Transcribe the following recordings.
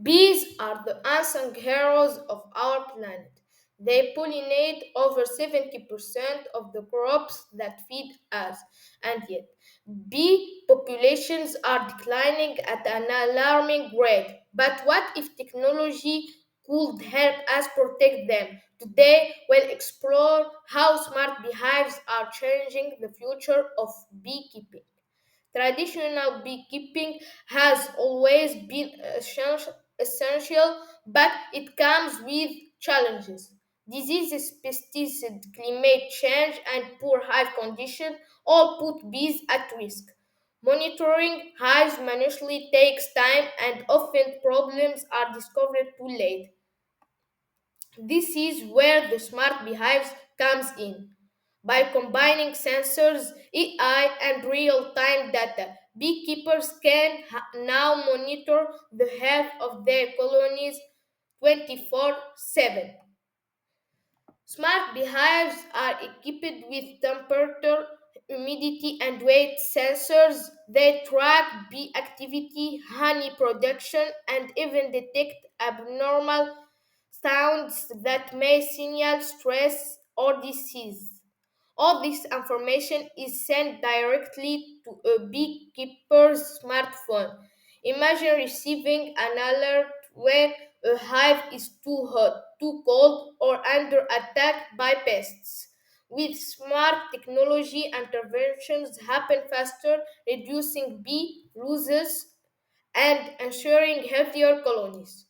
Bees are the unsung heroes of our planet. They pollinate over 70% of the crops that feed us, and yet bee populations are declining at an alarming rate. But what if technology could help us protect them? Today, we'll explore how smart beehives are changing the future of beekeeping. Traditional beekeeping has always been essential, but it comes with challenges. Diseases, pesticides, climate change, and poor hive conditions all put bees at risk. Monitoring hives manually takes time, and often problems are discovered too late. This is where the smart beehives comes in. By combining sensors, AI, and real-time data, beekeepers can now monitor the health of their colonies 24/7. Smart beehives are equipped with temperature, humidity, and weight sensors. They track bee activity, honey production, and even detect abnormal sounds that may signal stress or disease. All this information is sent directly to a beekeeper's smartphone. Imagine receiving an alert when a hive is too hot, too cold, or under attack by pests. With smart technology, interventions happen faster, reducing bee losses and ensuring healthier colonies.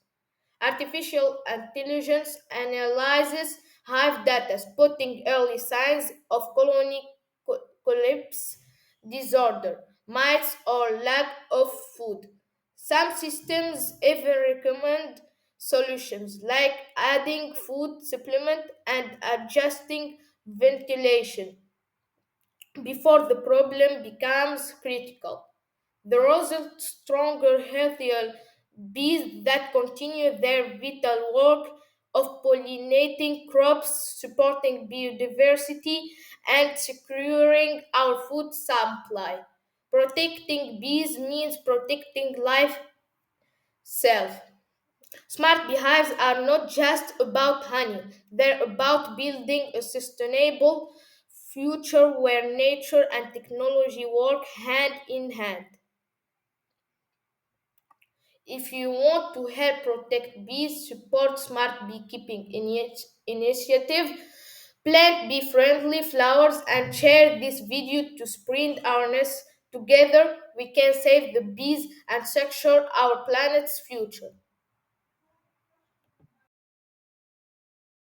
Artificial intelligence analyzes hive data, spotting early signs of colony collapse, disorder, mites, or lack of food. Some systems even recommend solutions like adding food supplement and adjusting ventilation before the problem becomes critical. The result stronger, healthier bees that continue their vital work of pollinating crops, supporting biodiversity, and securing our food supply. Protecting bees means protecting life itself. Smart beehives are not just about honey, they're about building a sustainable future where nature and technology work hand in hand. If you want to help protect bees, support smart beekeeping initiative, plant bee-friendly flowers, and share this video to spread awareness. Together, we can save the bees and secure our planet's future.